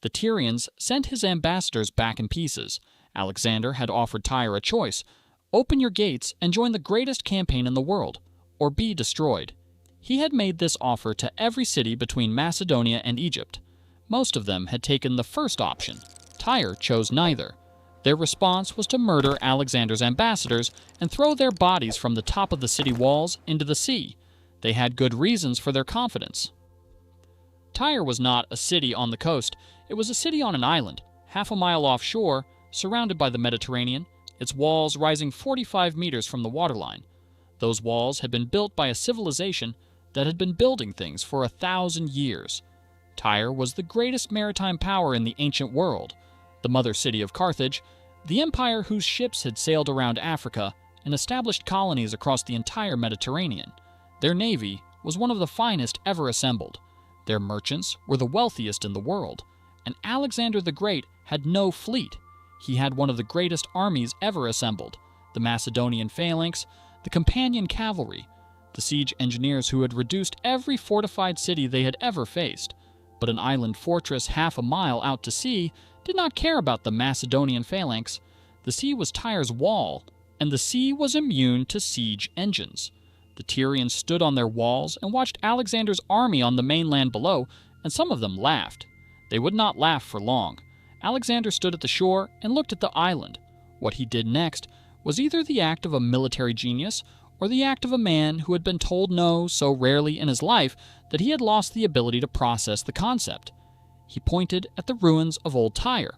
The Tyrians sent his ambassadors back in pieces. Alexander had offered Tyre a choice: open your gates and join the greatest campaign in the world, or be destroyed. He had made this offer to every city between Macedonia and Egypt. Most of them had taken the first option. Tyre chose neither. Their response was to murder Alexander's ambassadors and throw their bodies from the top of the city walls into the sea. They had good reasons for their confidence. Tyre was not a city on the coast. It was a city on an island, half a mile offshore, surrounded by the Mediterranean, its walls rising 45 meters from the waterline. Those walls had been built by a civilization that had been building things for 1,000 years. Tyre was the greatest maritime power in the ancient world, the mother city of Carthage, the empire whose ships had sailed around Africa and established colonies across the entire Mediterranean. Their navy was one of the finest ever assembled. Their merchants were the wealthiest in the world, and Alexander the Great had no fleet. He had one of the greatest armies ever assembled: the Macedonian phalanx, the companion cavalry, the siege engineers who had reduced every fortified city they had ever faced. But an island fortress half a mile out to sea did not care about the Macedonian phalanx. The sea was Tyre's wall, and the sea was immune to siege engines. The Tyrians stood on their walls and watched Alexander's army on the mainland below, and some of them laughed. They would not laugh for long. Alexander stood at the shore and looked at the island. What he did next was either the act of a military genius or the act of a man who had been told no so rarely in his life that he had lost the ability to process the concept. He pointed at the ruins of old Tyre,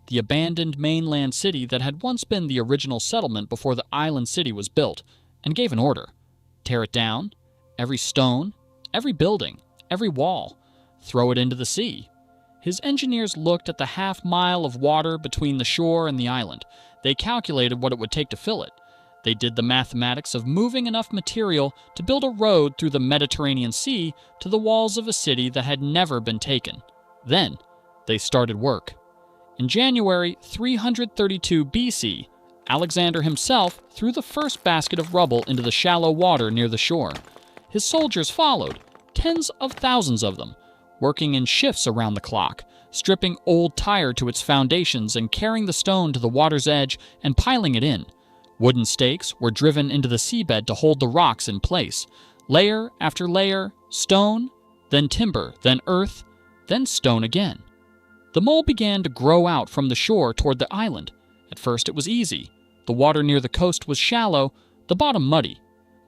the abandoned mainland city that had once been the original settlement before the island city was built, and gave an order. Tear it down, every stone, every building, every wall. Throw it into the sea. His engineers looked at the half-mile of water between the shore and the island. They calculated what it would take to fill it. They did the mathematics of moving enough material to build a road through the Mediterranean Sea to the walls of a city that had never been taken. Then, they started work. In January 332 BC, Alexander himself threw the first basket of rubble into the shallow water near the shore. His soldiers followed, tens of thousands of them, working in shifts around the clock, stripping old Tyre to its foundations and carrying the stone to the water's edge and piling it in. Wooden stakes were driven into the seabed to hold the rocks in place. Layer after layer, stone, then timber, then earth, then stone again. The mole began to grow out from the shore toward the island. At first it was easy. The water near the coast was shallow, the bottom muddy.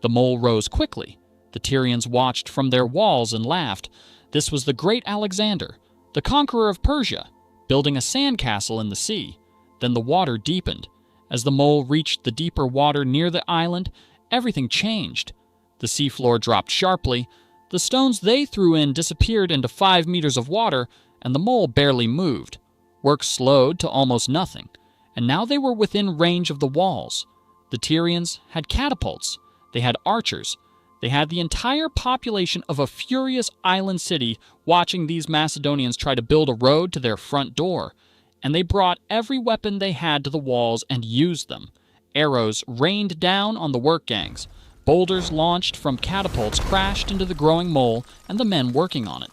The mole rose quickly. The Tyrians watched from their walls and laughed. This was the great Alexander, the conqueror of Persia, building a sandcastle in the sea. Then the water deepened. As the mole reached the deeper water near the island, everything changed. The seafloor dropped sharply. The stones they threw in disappeared into 5 meters of water, and the mole barely moved. Work slowed to almost nothing, and now they were within range of the walls. The Tyrians had catapults. They had archers. They had the entire population of a furious island city watching these Macedonians try to build a road to their front door. And they brought every weapon they had to the walls and used them. Arrows rained down on the work gangs. Boulders launched from catapults crashed into the growing mole and the men working on it.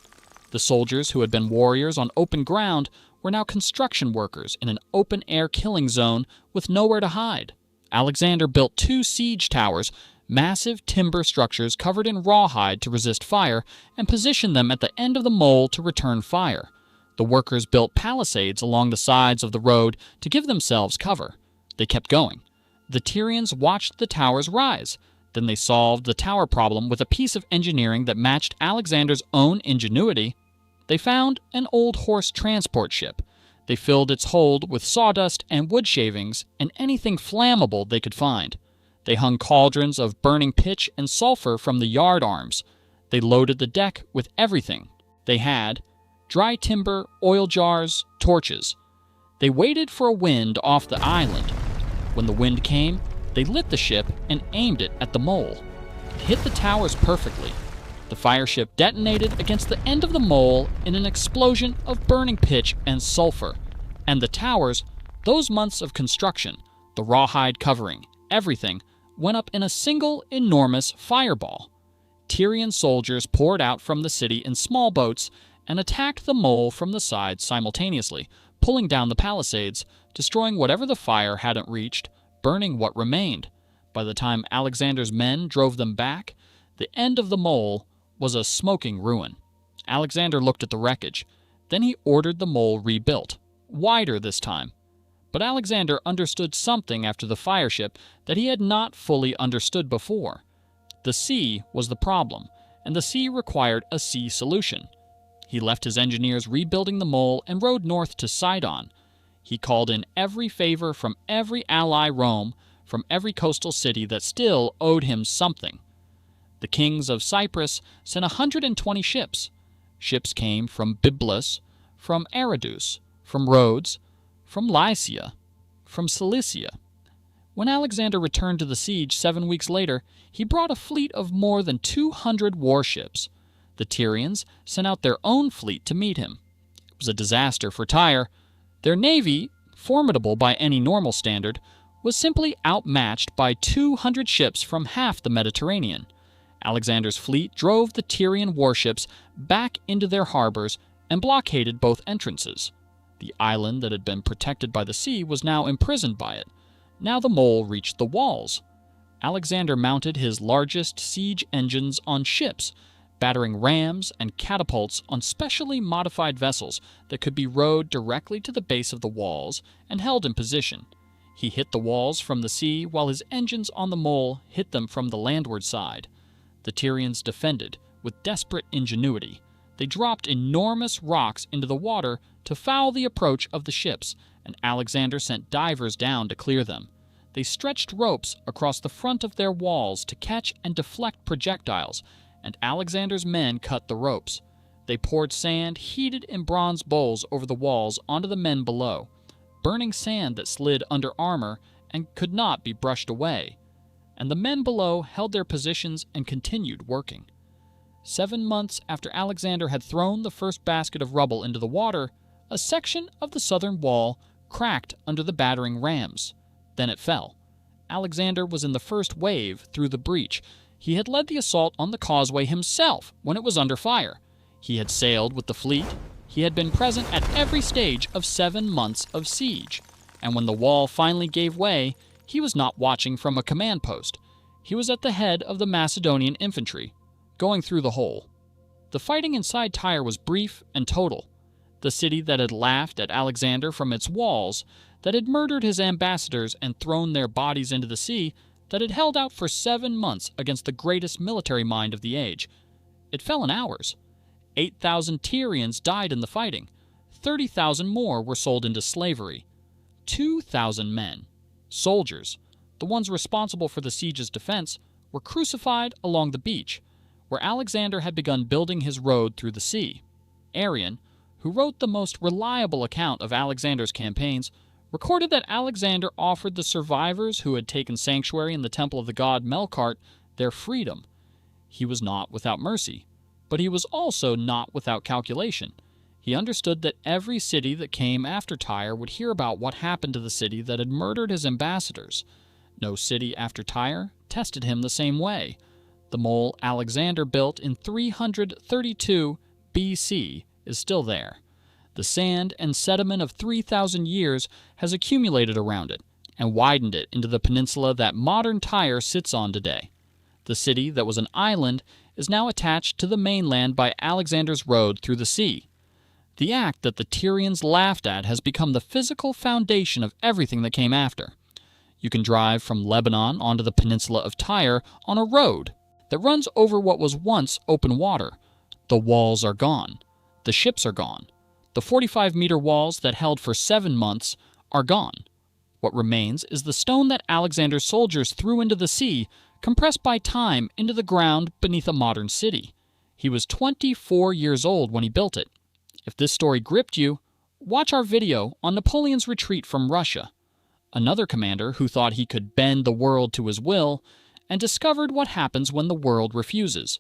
The soldiers who had been warriors on open ground were now construction workers in an open-air killing zone with nowhere to hide. Alexander built 2 siege towers, massive timber structures covered in rawhide to resist fire, and positioned them at the end of the mole to return fire. The workers built palisades along the sides of the road to give themselves cover. They kept going. The Tyrians watched the towers rise. Then they solved the tower problem with a piece of engineering that matched Alexander's own ingenuity. They found an old horse transport ship. They filled its hold with sawdust and wood shavings and anything flammable they could find. They hung cauldrons of burning pitch and sulfur from the yard arms. They loaded the deck with everything they had: dry timber, oil jars, torches. They waited for a wind off the island. When the wind came, they lit the ship and aimed it at the mole. It hit the towers perfectly. The fire ship detonated against the end of the mole in an explosion of burning pitch and sulfur. And the towers, those months of construction, the rawhide covering, everything, went up in a single enormous fireball. Tyrian soldiers poured out from the city in small boats, and attacked the mole from the side simultaneously, pulling down the palisades, destroying whatever the fire hadn't reached, burning what remained. By the time Alexander's men drove them back, the end of the mole was a smoking ruin. Alexander looked at the wreckage. Then he ordered the mole rebuilt, wider this time. But Alexander understood something after the fireship that he had not fully understood before. The sea was the problem, and the sea required a sea solution. He left his engineers rebuilding the mole and rode north to Sidon. He called in every favor from every ally Rome, from every coastal city that still owed him something. The kings of Cyprus sent 120 ships. Ships came from Byblus, from Aradus, from Rhodes, from Lycia, from Cilicia. When Alexander returned to the siege 7 weeks later, he brought a fleet of more than 200 warships. The Tyrians sent out their own fleet to meet him. It was a disaster for Tyre. Their navy, formidable by any normal standard, was simply outmatched by 200 ships from half the Mediterranean. Alexander's fleet drove the Tyrian warships back into their harbors and blockaded both entrances. The island that had been protected by the sea was now imprisoned by it. Now the mole reached the walls. Alexander mounted his largest siege engines on ships, battering rams and catapults on specially modified vessels that could be rowed directly to the base of the walls and held in position. He hit the walls from the sea while his engines on the mole hit them from the landward side. The Tyrians defended with desperate ingenuity. They dropped enormous rocks into the water to foul the approach of the ships, and Alexander sent divers down to clear them. They stretched ropes across the front of their walls to catch and deflect projectiles, and Alexander's men cut the ropes. They poured sand heated in bronze bowls over the walls onto the men below, burning sand that slid under armor and could not be brushed away. And the men below held their positions and continued working. 7 months after Alexander had thrown the first basket of rubble into the water, a section of the southern wall cracked under the battering rams. Then it fell. Alexander was in the first wave through the breach. He had led the assault on the causeway himself when it was under fire. He had sailed with the fleet. He had been present at every stage of 7 months of siege. And when the wall finally gave way, he was not watching from a command post. He was at the head of the Macedonian infantry, going through the hole. The fighting inside Tyre was brief and total. The city that had laughed at Alexander from its walls, that had murdered his ambassadors and thrown their bodies into the sea, that had held out for 7 months against the greatest military mind of the age. It fell in hours. 8,000 Tyrians died in the fighting. 30,000 more were sold into slavery. 2,000 men, soldiers, the ones responsible for the siege's defense, were crucified along the beach, where Alexander had begun building his road through the sea. Arrian, who wrote the most reliable account of Alexander's campaigns, recorded that Alexander offered the survivors who had taken sanctuary in the temple of the god Melkart their freedom. He was not without mercy, but he was also not without calculation. He understood that every city that came after Tyre would hear about what happened to the city that had murdered his ambassadors. No city after Tyre tested him the same way. The mole Alexander built in 332 BC is still there. The sand and sediment of 3,000 years has accumulated around it and widened it into the peninsula that modern Tyre sits on today. The city that was an island is now attached to the mainland by Alexander's road through the sea. The act that the Tyrians laughed at has become the physical foundation of everything that came after. You can drive from Lebanon onto the peninsula of Tyre on a road that runs over what was once open water. The walls are gone. The ships are gone. The 45-meter walls that held for 7 months are gone. What remains is the stone that Alexander's soldiers threw into the sea, compressed by time into the ground beneath a modern city. He was 24 years old when he built it. If this story gripped you, watch our video on Napoleon's retreat from Russia. Another commander who thought he could bend the world to his will and discovered what happens when the world refuses.